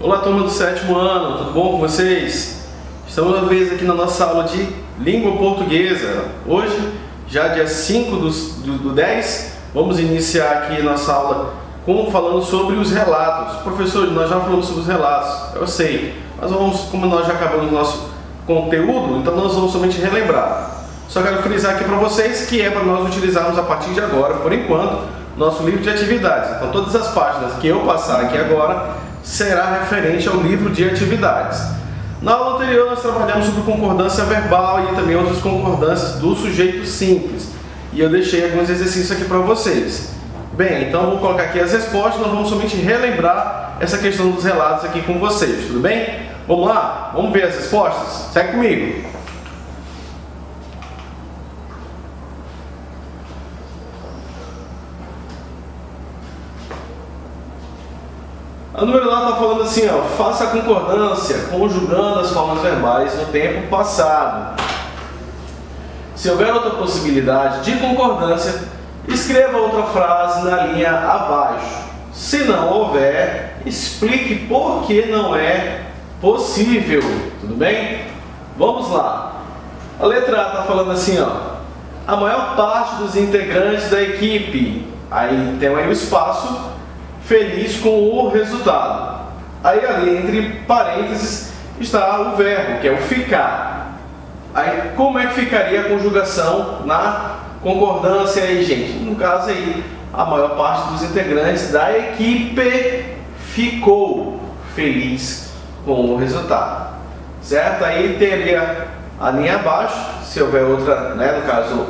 Olá, turma do 7º ano, tudo bom com vocês? Estamos uma vez aqui na nossa aula de língua portuguesa. Hoje, já dia 5 do 10, vamos iniciar aqui nossa aula falando sobre os relatos. Professor, nós já falamos sobre os relatos, eu sei, mas como nós já acabamos o nosso conteúdo, então nós vamos somente relembrar. Só quero frisar aqui para vocês que é para nós utilizarmos a partir de agora, por enquanto, nosso livro de atividades. Então todas as páginas que eu passar aqui agora será referente ao livro de atividades. Na aula anterior nós trabalhamos sobre concordância verbal e também outras concordâncias do sujeito simples. E eu deixei alguns exercícios aqui para vocês. Bem, então vou colocar aqui as respostas, nós vamos somente relembrar essa questão dos relatos aqui com vocês, tudo bem? Vamos lá? Vamos ver as respostas? Segue comigo! A número 9 está falando assim, ó, faça a concordância conjugando as formas verbais no tempo passado. Se houver outra possibilidade de concordância, escreva outra frase na linha abaixo. Se não houver, explique por que não é possível. Tudo bem? Vamos lá. A letra A está falando assim, ó, a maior parte dos integrantes da equipe. Aí tem aí o espaço feliz com o resultado. Aí ali entre parênteses está o verbo, que é o ficar. Aí como é que ficaria a conjugação na concordância aí, gente? No caso aí, a maior parte dos integrantes da equipe ficou feliz com o resultado. Certo? Aí teria a linha abaixo, se houver outra, né, no caso,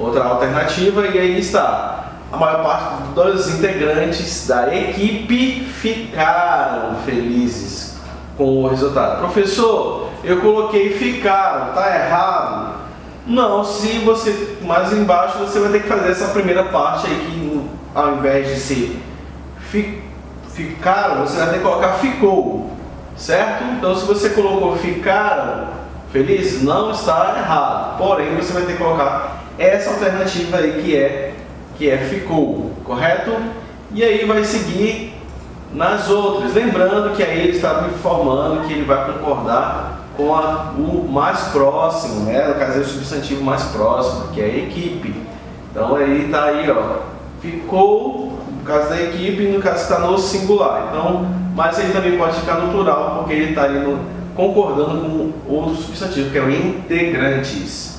outra alternativa, e aí está. A maior parte dos integrantes da equipe ficaram felizes com o resultado. Professor, eu coloquei ficaram, tá errado? Não, se você mais embaixo você vai ter que fazer essa primeira parte aí que ao invés de ser ficaram, você vai ter que colocar ficou, certo? Então se você colocou ficaram felizes, não está errado. Porém, você vai ter que colocar essa alternativa aí que é ficou, correto? E aí vai seguir nas outras, lembrando que aí ele está me informando que ele vai concordar com o mais próximo, né? No caso é o substantivo mais próximo, que é a equipe. Então aí está aí, ó, ficou, no caso da equipe, no caso está no singular. Então, mas ele também pode ficar no plural, porque ele está ali concordando com outro substantivo, que é o integrantes.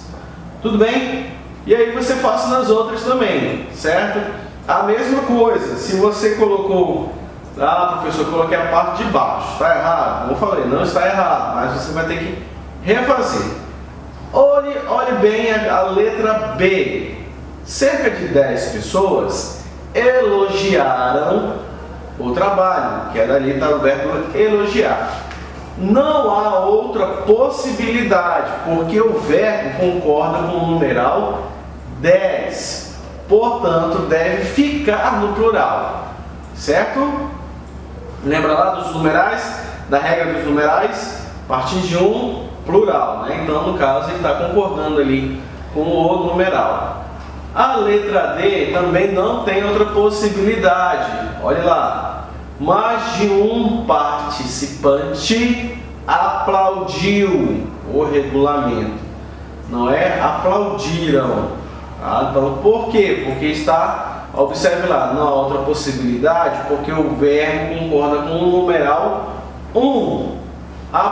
Tudo bem? E aí você faz nas outras também, certo? A mesma coisa, se você colocou, professor, eu coloquei a parte de baixo, está errado? Como eu falei, não está errado, mas você vai ter que refazer. Olhe bem a letra B. Cerca de 10 pessoas elogiaram o trabalho, que é dali está o verbo elogiar. Não há outra possibilidade, porque o verbo concorda com o numeral 10. Portanto, deve ficar no plural. Certo? Lembra lá dos numerais? Da regra dos numerais? A partir de um, plural, né? Então, no caso, ele está concordando ali com o numeral. A letra D também não tem outra possibilidade. Olha lá. Mais de um participante aplaudiu o regulamento. Não é aplaudiram. Então, por quê? Porque está, observe lá, não há outra possibilidade, porque o verbo concorda com o numeral 1.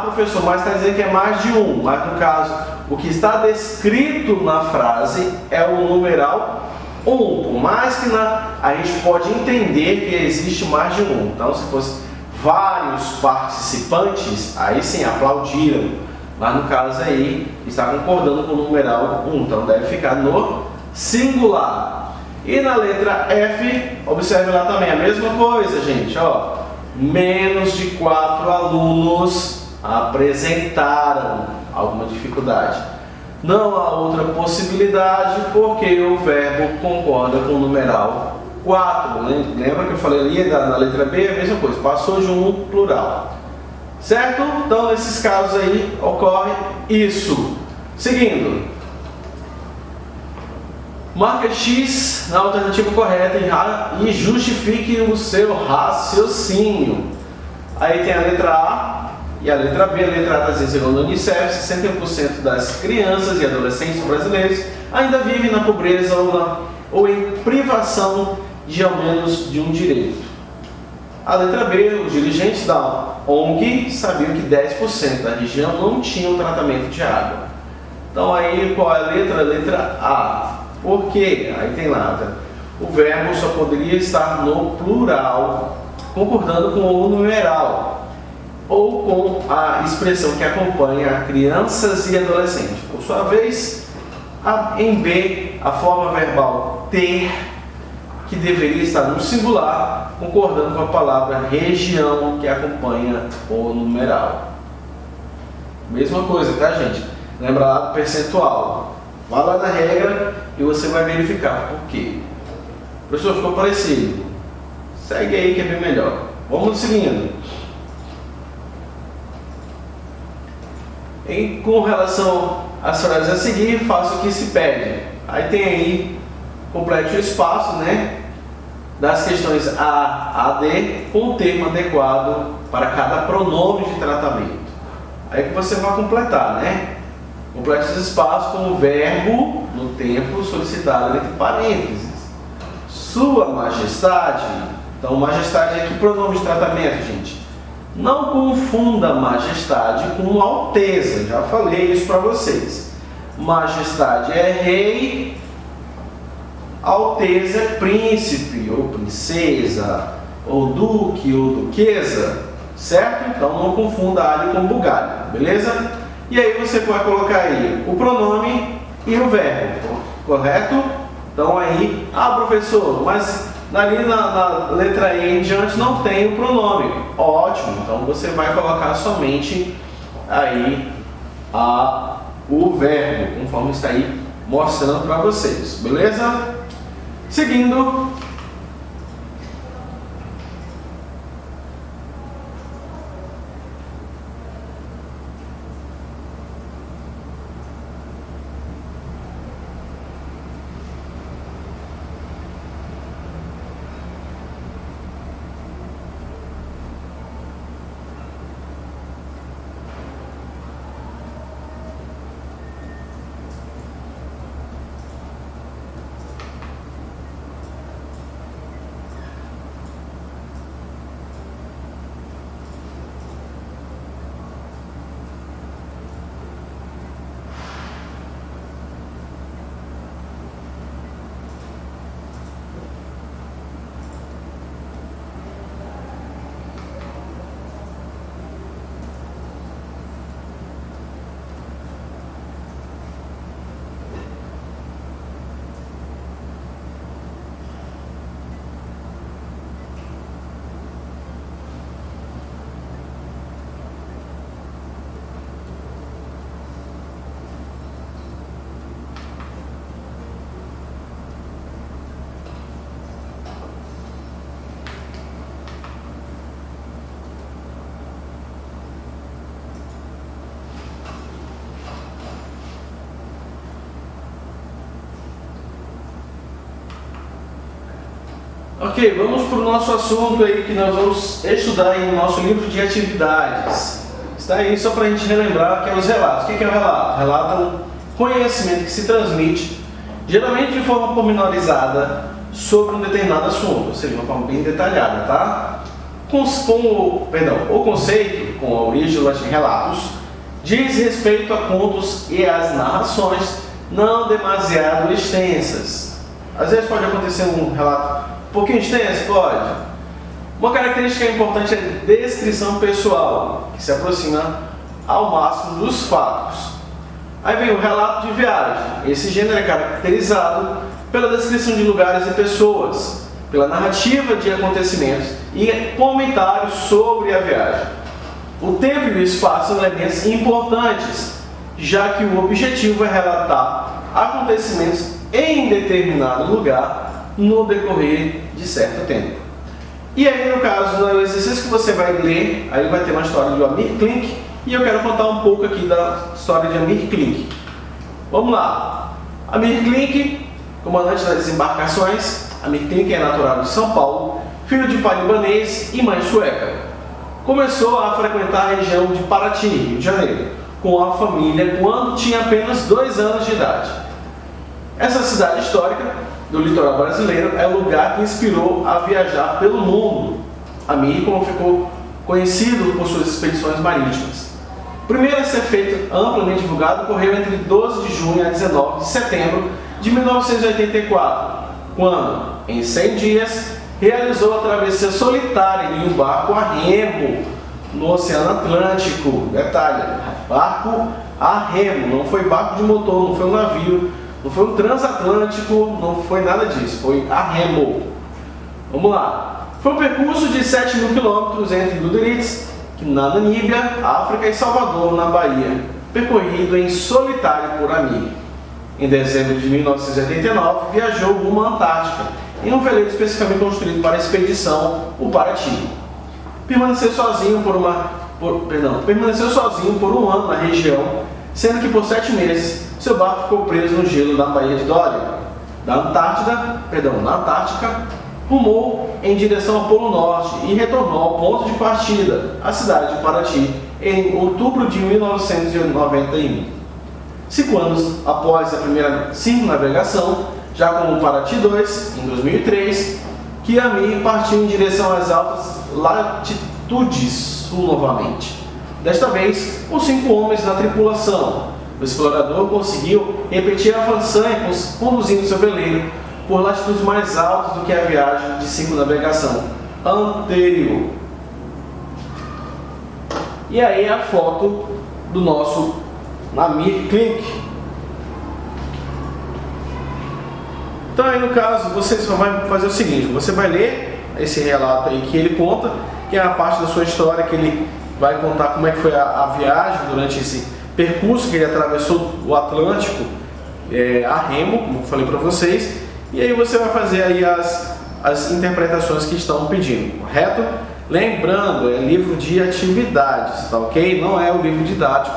Professor, mas está dizendo que é mais de um. Mas no caso, o que está descrito na frase é o numeral 1, por mais que a gente pode entender que existe mais de um. Então, se fosse vários participantes, aí sim, aplaudiram. Mas no caso aí, está concordando com o numeral 1, então deve ficar no singular. E na letra F, observe lá também a mesma coisa, gente. Ó, menos de 4 alunos apresentaram alguma dificuldade. Não há outra possibilidade porque o verbo concorda com o numeral 4. Lembra que eu falei ali na letra B? A mesma coisa, passou de um plural. Certo? Então, nesses casos aí, ocorre isso. Seguindo. Marque X na alternativa correta e justifique o seu raciocínio. Aí tem a letra A e a letra B. A letra A está dizendo, segundo a Unicef, 61% das crianças e adolescentes brasileiros ainda vivem na pobreza ou em privação de ao menos de um direito. A letra B, os dirigentes da ONG sabiam que 10% da região não tinham tratamento de água. Então aí qual é a letra? A letra A. Por quê? Aí tem lá, o verbo só poderia estar no plural, concordando com o numeral, ou com a expressão que acompanha crianças e adolescentes. Por sua vez, em B, a forma verbal ter, que deveria estar no singular, concordando com a palavra região, que acompanha o numeral. Mesma coisa, tá, gente? Lembra lá do percentual. Vá lá na regra e você vai verificar por quê. Professor, ficou parecido? Segue aí que é bem melhor. Vamos seguindo. Com relação às frases a seguir, faça o que se pede. Aí tem aí, complete o espaço, né, das questões A a D com o termo adequado para cada pronome de tratamento. Aí que você vai completar, né? Complete os espaços com o verbo no tempo solicitado entre parênteses. Sua Majestade. Então, majestade é que pronome de tratamento, gente. Não confunda majestade com alteza. Já falei isso para vocês. Majestade é rei, alteza é príncipe ou princesa, ou duque ou duquesa, certo? Então não confunda alho com bugalho, beleza? E aí você vai colocar aí o pronome e o verbo, correto? Então aí, professor, mas ali na letra E em diante não tem o pronome. Ótimo, então você vai colocar somente aí o verbo, conforme está aí mostrando para vocês, beleza? Seguindo, ok, vamos para o nosso assunto aí que nós vamos estudar em nosso livro de atividades. Está aí só para a gente relembrar que é os relatos. O que é o relato? Relato é um conhecimento que se transmite, geralmente de forma pormenorizada, sobre um determinado assunto, ou seja, de uma forma bem detalhada, tá? O conceito, com a origem do latim relatos, diz respeito a contos e às narrações não demasiado extensas. Às vezes pode acontecer um relato um pouquinho extenso? Pode. Uma característica importante é a descrição pessoal, que se aproxima ao máximo dos fatos. Aí vem o relato de viagem. Esse gênero é caracterizado pela descrição de lugares e pessoas, pela narrativa de acontecimentos e comentários sobre a viagem. O tempo e o espaço são elementos importantes, já que o objetivo é relatar acontecimentos em determinado lugar no decorrer de certo tempo. E aí, no caso, no exercício que você vai ler, aí vai ter uma história de Amir Klink, e eu quero contar um pouco aqui da história de Amir Klink. Vamos lá. Amir Klink, comandante das embarcações. Amir Klink é natural de São Paulo, filho de pai libanês e mãe sueca. começou a frequentar a região de Paraty, Rio de Janeiro, com a família quando tinha apenas 2 anos de idade. Essa cidade histórica do litoral brasileiro é o lugar que inspirou a viajar pelo mundo. Amir, como ficou conhecido por suas expedições marítimas. O primeiro a ser feito amplamente divulgado ocorreu entre 12 de junho a 19 de setembro de 1984, quando, em 100 dias, realizou a travessia solitária em um barco a remo no Oceano Atlântico. Detalhe, barco a remo, não foi barco de motor, não foi um navio, não foi um transatlântico, não foi nada disso, foi a remo. Vamos lá. Foi um percurso de 7.000 quilômetros entre Luderitz, na Namíbia, África, e Salvador, na Bahia, percorrido em solitário por Amir. Em dezembro de 1989, viajou rumo à Antártica, em um veleiro especificamente construído para a expedição, o Paraty. Permaneceu sozinho por um ano na região, sendo que por 7 meses seu barco ficou preso no gelo da Baía de Dorian. Na Antártica, rumou em direção ao Polo Norte e retornou ao ponto de partida, a cidade de Paraty, em outubro de 1991. 5 anos após a primeira circunnavegação, já como Paraty 2, em 2003, que Amir partiu em direção às altas latitudes sul novamente. Desta vez, com 5 homens na tripulação. O explorador conseguiu repetir a façanha conduzindo seu veleiro por latitudes mais altas do que a viagem de circunnavegação anterior. E aí a foto do nosso Amir Klink. Então aí no caso, você só vai fazer o seguinte, você vai ler esse relato aí que ele conta, que é a parte da sua história, que ele vai contar como é que foi a viagem durante esse percurso que ele atravessou o Atlântico a remo, como eu falei para vocês, e aí você vai fazer aí as interpretações que estão pedindo, correto? Lembrando, é livro de atividades, tá ok? Não é o livro didático,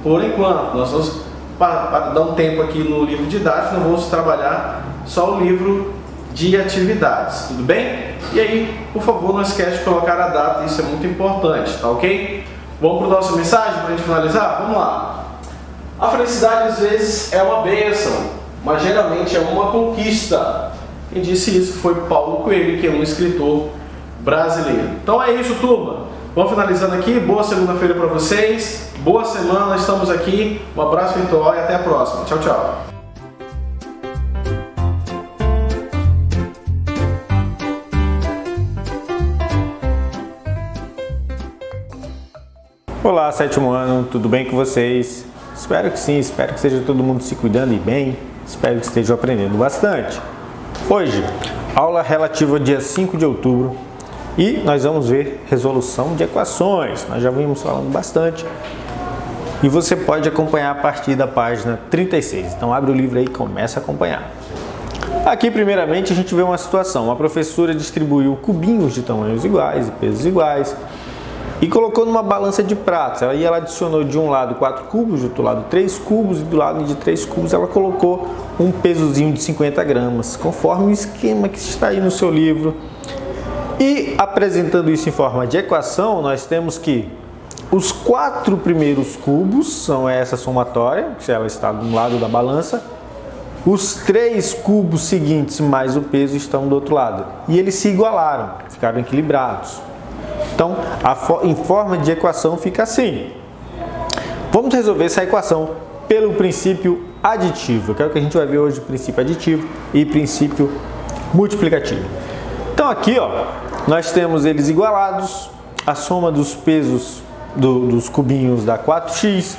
por enquanto. Nós vamos para dar um tempo aqui no livro didático, nós vamos trabalhar só o livro de atividades, tudo bem? E aí, por favor, não esquece de colocar a data, isso é muito importante, tá ok? Vamos para a nossa mensagem para a gente finalizar? Vamos lá! A felicidade às vezes é uma bênção, mas geralmente é uma conquista. Quem disse isso foi Paulo Coelho, que é um escritor brasileiro. Então é isso, turma. Vamos finalizando aqui. Boa segunda-feira para vocês. Boa semana, estamos aqui. Um abraço virtual e até a próxima. Tchau, tchau. Olá, 7º ano, tudo bem com vocês? Espero que sim, espero que esteja todo mundo se cuidando e bem, espero que estejam aprendendo bastante. Hoje, aula relativa ao dia 5 de outubro e nós vamos ver resolução de equações, nós já vimos falando bastante e você pode acompanhar a partir da página 36, então abre o livro aí e começa a acompanhar. Aqui, primeiramente, a gente vê uma situação, a professora distribuiu cubinhos de tamanhos iguais e pesos iguais, e colocou numa balança de pratos. Aí ela adicionou de um lado 4 cubos, do outro lado 3 cubos, e do lado de 3 cubos ela colocou um pesozinho de 50 gramas, conforme o esquema que está aí no seu livro. E apresentando isso em forma de equação, nós temos que os 4 primeiros cubos são essa somatória, que ela está de um lado da balança, os 3 cubos seguintes mais o peso estão do outro lado. E eles se igualaram, ficaram equilibrados. Então, em forma de equação fica assim. Vamos resolver essa equação pelo princípio aditivo, que é o que a gente vai ver hoje, princípio aditivo e princípio multiplicativo. Então aqui, ó, nós temos eles igualados, a soma dos pesos dos cubinhos dá 4x,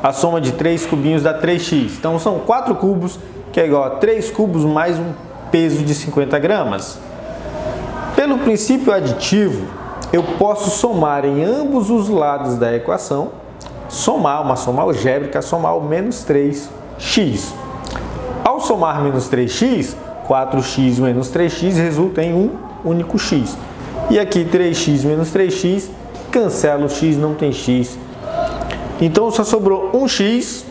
a soma de 3 cubinhos dá 3x. Então são 4 cubos, que é igual a 3 cubos mais um peso de 50 gramas. Pelo princípio aditivo, eu posso somar em ambos os lados da equação, somar uma soma algébrica, somar o menos 3x. Ao somar menos 3x, 4x menos 3x resulta em um único x. E aqui 3x menos 3x, cancela o x, não tem x. Então só sobrou 1x,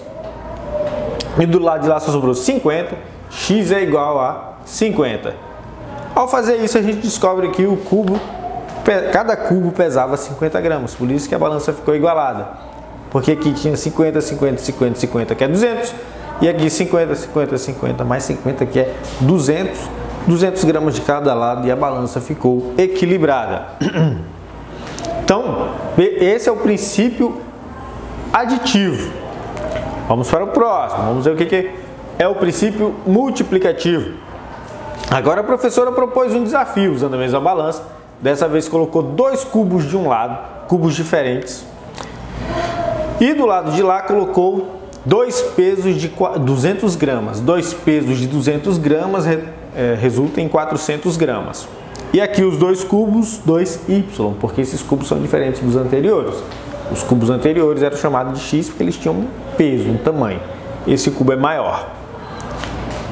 e do lado de lá só sobrou 50, x é igual a 50. Ao fazer isso, a gente descobre que o cubo cada cubo pesava 50 gramas, por isso que a balança ficou igualada. Porque aqui tinha 50, 50, 50, 50, que é 200. E aqui 50, 50, 50, mais 50, que é 200 gramas de cada lado, e a balança ficou equilibrada. Então, esse é o princípio aditivo. Vamos para o próximo, vamos ver o que é o princípio multiplicativo. Agora a professora propôs um desafio usando a mesma balança. Dessa vez colocou 2 cubos de um lado, cubos diferentes. E do lado de lá colocou 2 pesos de 200 gramas. 2 pesos de 200 gramas resulta em 400 gramas. E aqui os 2 cubos, 2y, porque esses cubos são diferentes dos anteriores. Os cubos anteriores eram chamados de x porque eles tinham um peso, um tamanho. Esse cubo é maior.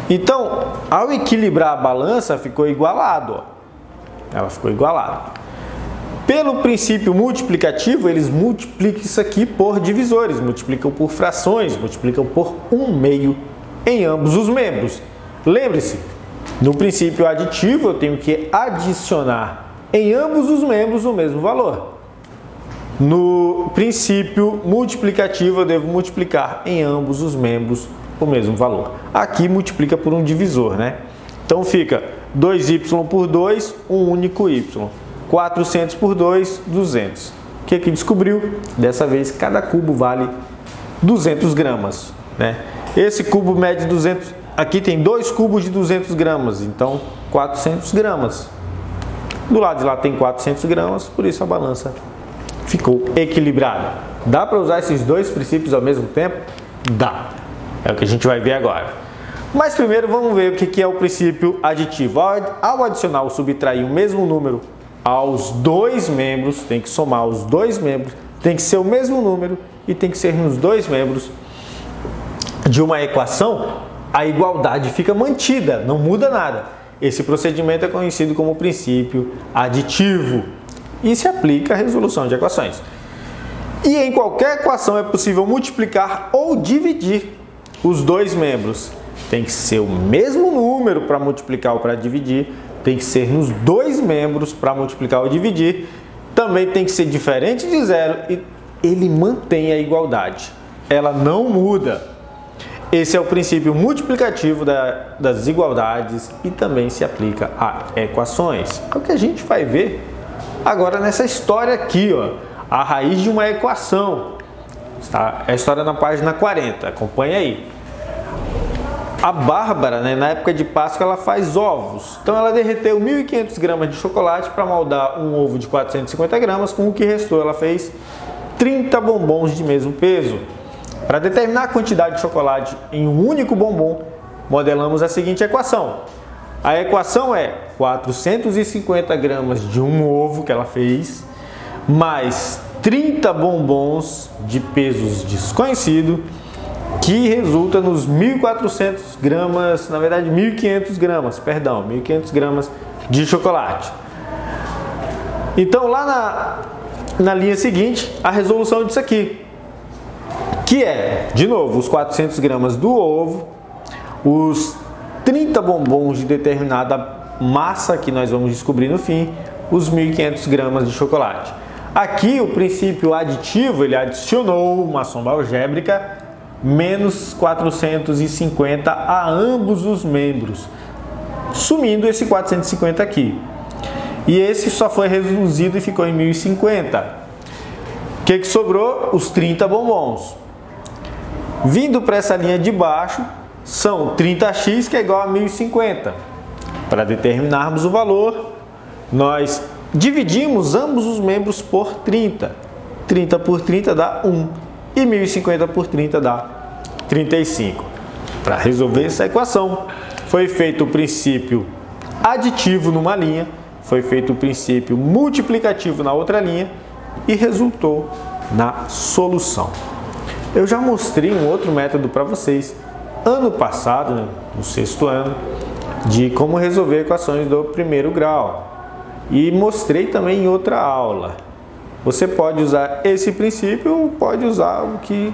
Então, ao equilibrar a balança, ficou igualado. Ó. Ela ficou igualada. Pelo princípio multiplicativo, eles multiplicam isso aqui por divisores, multiplicam por frações, multiplicam por 1/2 em ambos os membros. Lembre-se, no princípio aditivo eu tenho que adicionar em ambos os membros o mesmo valor. No princípio multiplicativo eu devo multiplicar em ambos os membros o mesmo valor. Aqui multiplica por um divisor, né? Então fica 2y por 2, um único y. 400 por 2, 200. O que descobriu? Dessa vez, cada cubo vale 200 gramas. Né? Esse cubo mede 200... Aqui tem 2 cubos de 200 gramas, então 400 gramas. Do lado de lá tem 400 gramas, por isso a balança ficou equilibrada. Dá para usar esses 2 princípios ao mesmo tempo? Dá. É o que a gente vai ver agora. Mas primeiro vamos ver o que é o princípio aditivo. Ao adicionar ou subtrair o mesmo número aos 2 membros, tem que somar os 2 membros, tem que ser o mesmo número e tem que ser nos 2 membros de uma equação, a igualdade fica mantida, não muda nada. Esse procedimento é conhecido como princípio aditivo e se aplica à resolução de equações. E em qualquer equação é possível multiplicar ou dividir os 2 membros. Tem que ser o mesmo número para multiplicar ou para dividir. Tem que ser nos 2 membros para multiplicar ou dividir. Também tem que ser diferente de 0 e ele mantém a igualdade. Ela não muda. Esse é o princípio multiplicativo das desigualdades e também se aplica a equações. É o que a gente vai ver agora nessa história aqui, ó, a raiz de uma equação. Tá? É a história na página 40, acompanha aí. A Bárbara, né, na época de Páscoa, ela faz ovos. Então ela derreteu 1.500 gramas de chocolate para moldar um ovo de 450 gramas. Com o que restou, ela fez 30 bombons de mesmo peso. Para determinar a quantidade de chocolate em um único bombom, modelamos a seguinte equação. A equação é 450 gramas de um ovo que ela fez, mais 30 bombons de pesos desconhecidos, que resulta nos 1.400 gramas, na verdade 1.500 gramas, perdão, 1.500 gramas de chocolate. Então lá na linha seguinte, a resolução disso aqui, que é, de novo, os 400 gramas do ovo, os 30 bombons de determinada massa que nós vamos descobrir no fim, os 1.500 gramas de chocolate. Aqui o princípio aditivo, ele adicionou uma soma algébrica menos 450 a ambos os membros, sumindo esse 450 aqui. E esse só foi reduzido e ficou em 1050. O que sobrou? Os 30 bombons. Vindo para essa linha de baixo, são 30x, que é igual a 1050. Para determinarmos o valor, nós dividimos ambos os membros por 30. 30 por 30 dá 1. E 1050 por 30 dá 35. Para resolver essa equação, foi feito o princípio aditivo numa linha, foi feito o princípio multiplicativo na outra linha e resultou na solução. Eu já mostrei um outro método para vocês ano passado, né, no 6º ano, de como resolver equações do 1º grau. E mostrei também em outra aula. Você pode usar esse princípio ou pode usar o que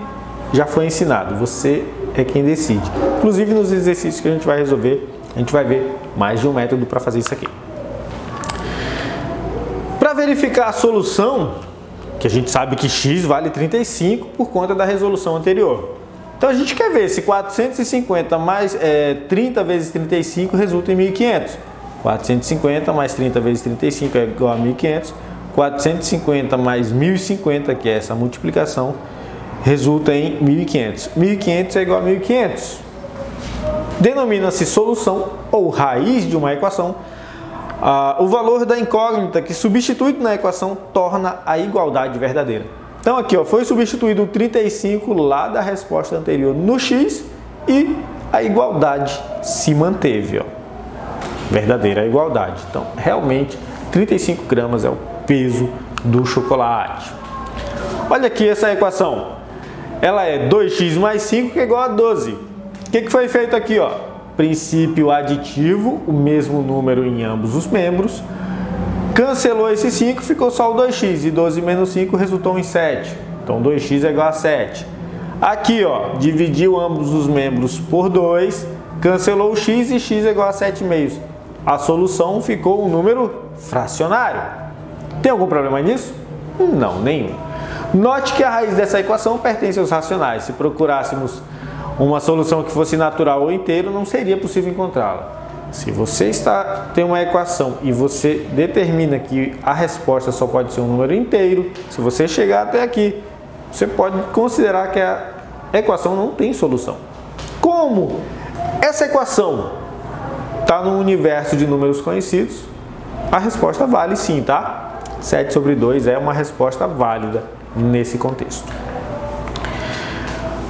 já foi ensinado. Você é quem decide. Inclusive nos exercícios que a gente vai resolver, a gente vai ver mais de um método para fazer isso aqui. Para verificar a solução, que a gente sabe que x vale 35 por conta da resolução anterior. Então a gente quer ver se 450 mais 30 vezes 35 resulta em 1500. 450 mais 30 vezes 35 é igual a 1500. 450 mais 1050, que é essa multiplicação, resulta em 1500. 1500 é igual a 1500. Denomina-se solução ou raiz de uma equação o valor da incógnita que substituído na equação torna a igualdade verdadeira. Então aqui foi substituído o 35 lá da resposta anterior no x e a igualdade se manteve. Verdadeira igualdade. Então realmente 35 gramas é o peso do chocolate. Olha aqui essa equação. Ela é 2x mais 5 que é igual a 12. O que foi feito aqui? Princípio aditivo, o mesmo número em ambos os membros. Cancelou esse 5, ficou só o 2x. E 12 menos 5 resultou em 7. Então 2x é igual a 7. Aqui, dividiu ambos os membros por 2. Cancelou o x e x é igual a 7/2. A solução ficou um número fracionário. Tem algum problema nisso? Não, nenhum. Note que a raiz dessa equação pertence aos racionais. Se procurássemos uma solução que fosse natural ou inteiro, não seria possível encontrá-la. Se você tem uma equação e você determina que a resposta só pode ser um número inteiro, se você chegar até aqui, você pode considerar que a equação não tem solução. Como essa equação está no universo de números conhecidos, a resposta vale sim, tá? 7/2 é uma resposta válida nesse contexto.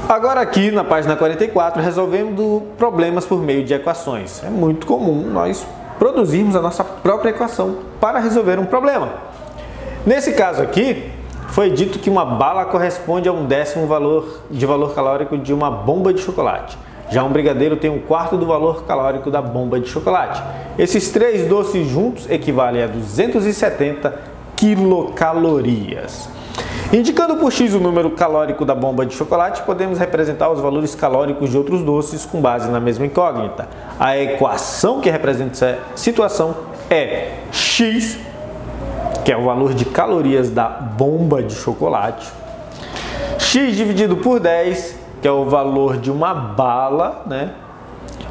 Agora aqui na página 44, resolvendo problemas por meio de equações. É muito comum nós produzirmos a nossa própria equação para resolver um problema. Nesse caso aqui, foi dito que uma bala corresponde a 1/10 de valor calórico de uma bomba de chocolate. Já um brigadeiro tem 1/4 do valor calórico da bomba de chocolate. Esses três doces juntos equivalem a 270 quilocalorias. Indicando por x o número calórico da bomba de chocolate, podemos representar os valores calóricos de outros doces com base na mesma incógnita. A equação que representa essa situação é x, que é o valor de calorias da bomba de chocolate, x dividido por 10, que é o valor de uma bala, né?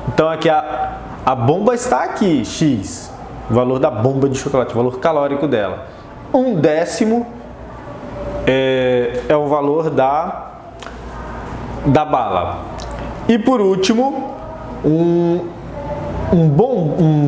Então aqui a bomba está aqui, x, o valor da bomba de chocolate, o valor calórico dela. 1/10 é o valor da bala. E por último, um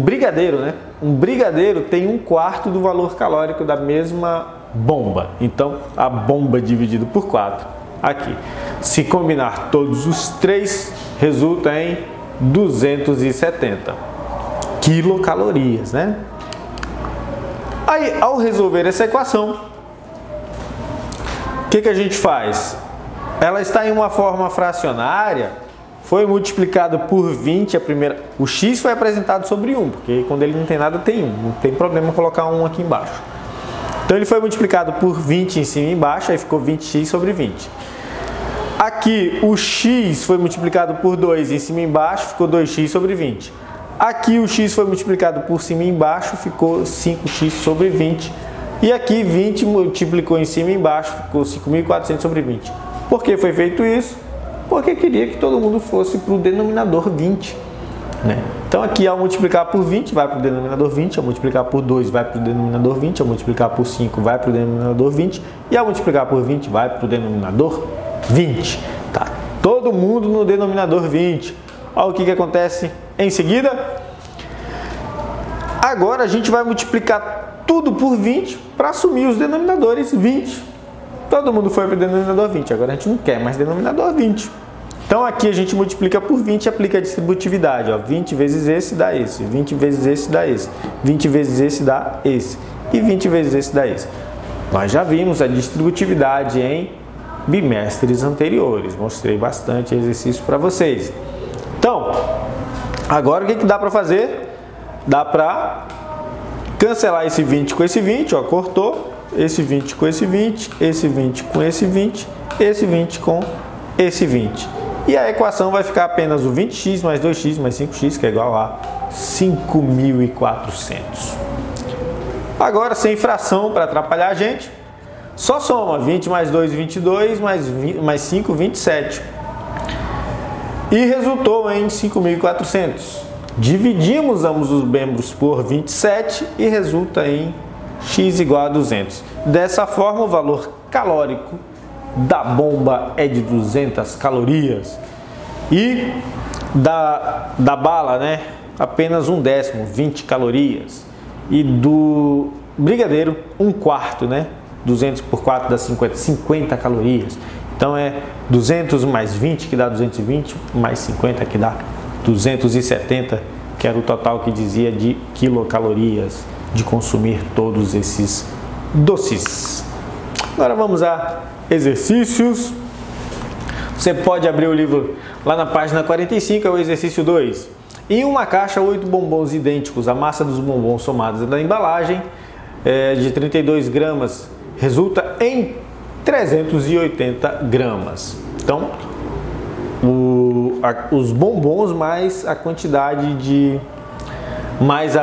brigadeiro, né? Um brigadeiro tem 1/4 do valor calórico da mesma bomba. Então, a bomba dividido por 4 aqui. Se combinar todos os três, resulta em 270 quilocalorias, né? Aí, ao resolver essa equação, o que a gente faz? Ela está em uma forma fracionária, foi multiplicado por 20 a primeira. O x foi apresentado sobre 1, porque quando ele não tem nada tem 1, não tem problema colocar 1 aqui embaixo. Então ele foi multiplicado por 20 em cima e embaixo, aí ficou 20x sobre 20. Aqui o x foi multiplicado por 2 em cima e embaixo, ficou 2x sobre 20. Aqui o x foi multiplicado por cima e embaixo, ficou 5x sobre 20. E aqui 20 multiplicou em cima e embaixo, ficou 5.400 sobre 20. Por que foi feito isso? Porque queria que todo mundo fosse para o denominador 20. Né? Então aqui ao multiplicar por 20 vai para o denominador 20, ao multiplicar por 2 vai para o denominador 20, ao multiplicar por 5 vai para o denominador 20 e ao multiplicar por 20 vai para o denominador 20. Tá? Todo mundo no denominador 20. Olha o que acontece em seguida. Agora a gente vai multiplicar tudo por 20 para assumir os denominadores 20. Todo mundo foi para o denominador 20, agora a gente não quer mais denominador 20. Então aqui a gente multiplica por 20 e aplica a distributividade. 20 vezes esse dá esse, 20 vezes esse dá esse, 20 vezes esse dá esse e 20 vezes esse dá esse. Nós já vimos a distributividade em bimestres anteriores, mostrei bastante exercício para vocês. Então, agora o que dá para fazer? Dá para cancelar esse 20 com esse 20, cortou, esse 20 com esse 20, esse 20 com esse 20, esse 20 com esse 20. E a equação vai ficar apenas o 20x mais 2x mais 5x, que é igual a 5.400. Agora, sem fração para atrapalhar a gente, só soma 20 mais 2, 22, mais 5, 27. E resultou em 5.400. Dividimos ambos os membros por 27 e resulta em x igual a 200. Dessa forma, o valor calórico da bomba é de 200 calorias. E da bala, né, apenas 1/10, 20 calorias. E do brigadeiro, 1/4, né? 200 por 4 dá 50 calorias. Então é 200 mais 20 que dá 220, mais 50 que dá 270, que era o total que dizia de quilocalorias de consumir todos esses doces. Agora vamos a exercícios. Você pode abrir o livro lá na página 45, é o exercício 2. Em uma caixa, 8 bombons idênticos. A massa dos bombons somados da embalagem de 32 gramas resulta em 380 gramas. Então, os bombons mais a quantidade de... mais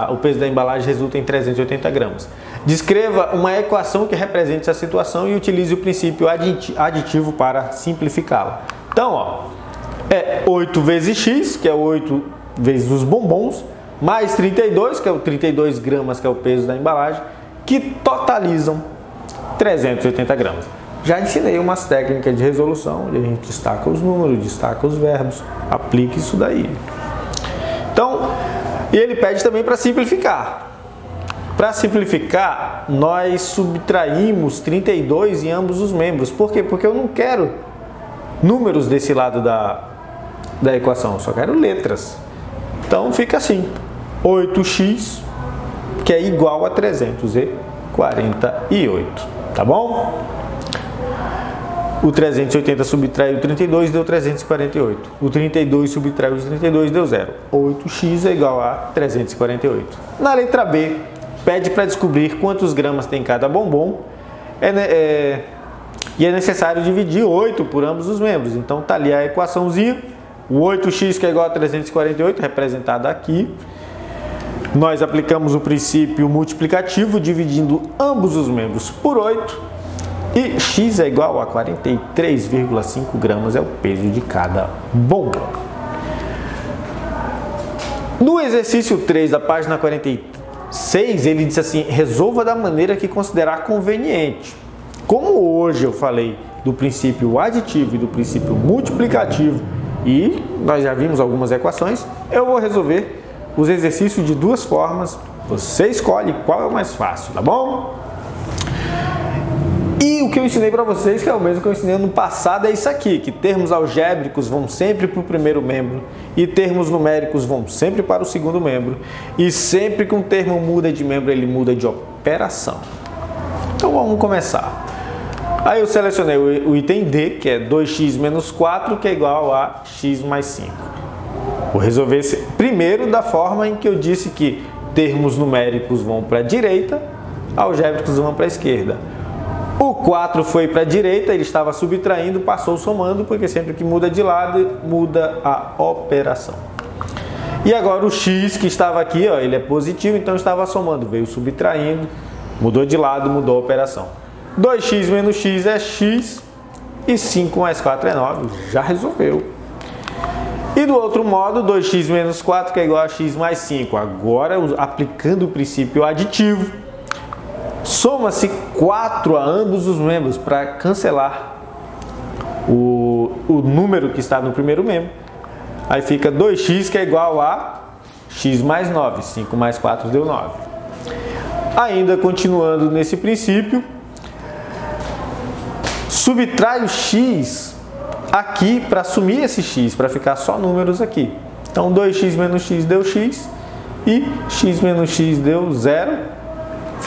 o peso da embalagem resulta em 380 gramas. Descreva uma equação que represente essa situação e utilize o princípio aditivo para simplificá-la. Então, ó, é 8 vezes x, que é 8 vezes os bombons, mais 32, que é o 32 gramas, que é o peso da embalagem, que totalizam 380 gramas. Já ensinei umas técnicas de resolução, onde a gente destaca os números, destaca os verbos, aplique isso daí. Então, e ele pede também para simplificar. Para simplificar, nós subtraímos 32 em ambos os membros. Por quê? Porque eu não quero números desse lado da equação, eu só quero letras. Então fica assim, 8x, que é igual a 348, tá bom? O 380 subtraiu 32, deu 348. O 32 subtraiu 32, deu 0. 8x é igual a 348. Na letra B, pede para descobrir quantos gramas tem cada bombom. E é necessário dividir 8 por ambos os membros. Então tá ali a equaçãozinha. O 8x que é igual a 348, representado aqui. Nós aplicamos o princípio multiplicativo, dividindo ambos os membros por 8. E x é igual a 43,5 gramas, é o peso de cada bombom. No exercício 3 da página 46, ele diz assim: resolva da maneira que considerar conveniente. Como hoje eu falei do princípio aditivo e do princípio multiplicativo, e nós já vimos algumas equações, eu vou resolver os exercícios de duas formas. Você escolhe qual é o mais fácil, tá bom? E o que eu ensinei para vocês, que é o mesmo que eu ensinei no passado, é isso aqui, que termos algébricos vão sempre para o primeiro membro e termos numéricos vão sempre para o segundo membro. E sempre que um termo muda de membro, ele muda de operação. Então vamos começar. Aí eu selecionei o item D, que é 2x menos 4, que é igual a x mais 5. Vou resolver esse primeiro da forma em que eu disse que termos numéricos vão para a direita, algébricos vão para a esquerda. O 4 foi para a direita, ele estava subtraindo, passou somando, porque sempre que muda de lado, muda a operação. E agora o x que estava aqui, ó, ele é positivo, então estava somando, veio subtraindo, mudou de lado, mudou a operação. 2x menos x é x, e 5 mais 4 é 9, já resolveu. E do outro modo, 2x menos 4, que é igual a x mais 5. Agora, aplicando o princípio aditivo, soma-se 4 a ambos os membros para cancelar o número que está no primeiro membro. Aí fica 2x, que é igual a x mais 9. 5 mais 4 deu 9. Ainda continuando nesse princípio, subtrai o x aqui para assumir esse x, para ficar só números aqui. Então 2x menos x deu x e x menos x deu 0.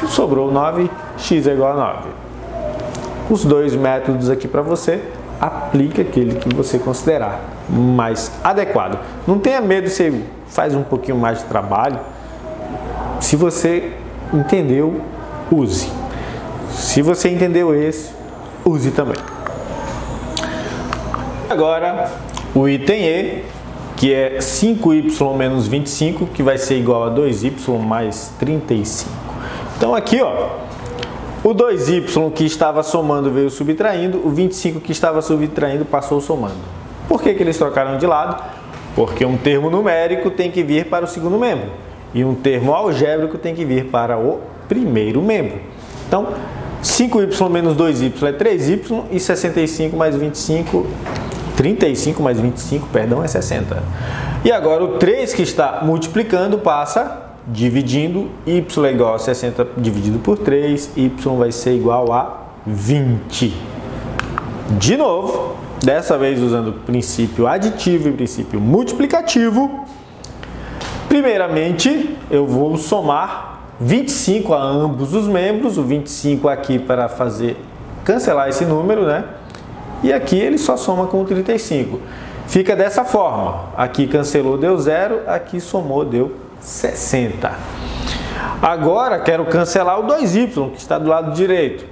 Sobrou 9, x é igual a 9. Os dois métodos aqui para você, aplique aquele que você considerar mais adequado. Não tenha medo, você faz um pouquinho mais de trabalho. Se você entendeu, use. Se você entendeu esse, use também. Agora, o item E, que é 5y menos 25, que vai ser igual a 2y mais 35. Então aqui, ó, o 2y que estava somando veio subtraindo, o 25 que estava subtraindo passou somando. Por que eles trocaram de lado? Porque um termo numérico tem que vir para o segundo membro e um termo algébrico tem que vir para o primeiro membro. Então, 5y menos 2y é 3y e 65 mais 25, 35 mais 25, perdão, é 60. E agora o 3 que está multiplicando passa dividindo, y é igual a 60 dividido por 3, y vai ser igual a 20. De novo, dessa vez usando o princípio aditivo e princípio multiplicativo. Primeiramente, eu vou somar 25 a ambos os membros, o 25 aqui para fazer cancelar esse número, né? E aqui ele só soma com o 35. Fica dessa forma, aqui cancelou, deu 0, aqui somou, deu 60. Agora quero cancelar o 2y, que está do lado direito.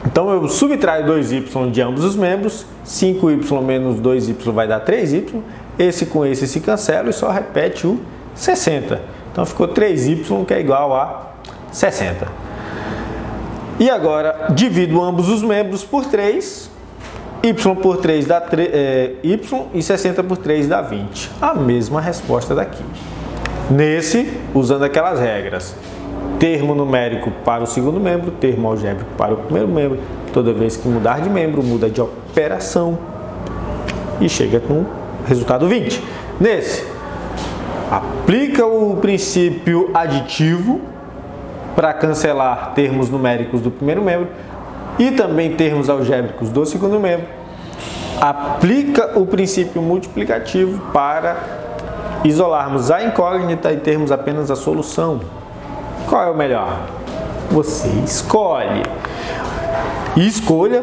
Então eu subtraio 2y de ambos os membros, 5y menos 2y vai dar 3y, esse com esse se cancela e só repete o 60. Então ficou 3y, que é igual a 60. E agora divido ambos os membros por 3, y por 3 dá y e 60 por 3 dá 20. A mesma resposta daqui. Nesse, usando aquelas regras, termo numérico para o segundo membro, termo algébrico para o primeiro membro, toda vez que mudar de membro, muda de operação e chega com o resultado 20. Nesse, aplica o princípio aditivo para cancelar termos numéricos do primeiro membro e também termos algébricos do segundo membro. Aplica o princípio multiplicativo para isolarmos a incógnita e termos apenas a solução. Qual é o melhor? Você escolhe. E escolha,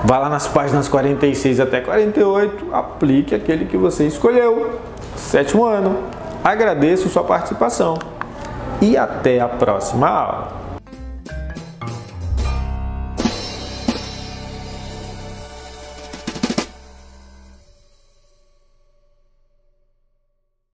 vá lá nas páginas 46 até 48, aplique aquele que você escolheu. 7º ano. Agradeço sua participação e até a próxima aula.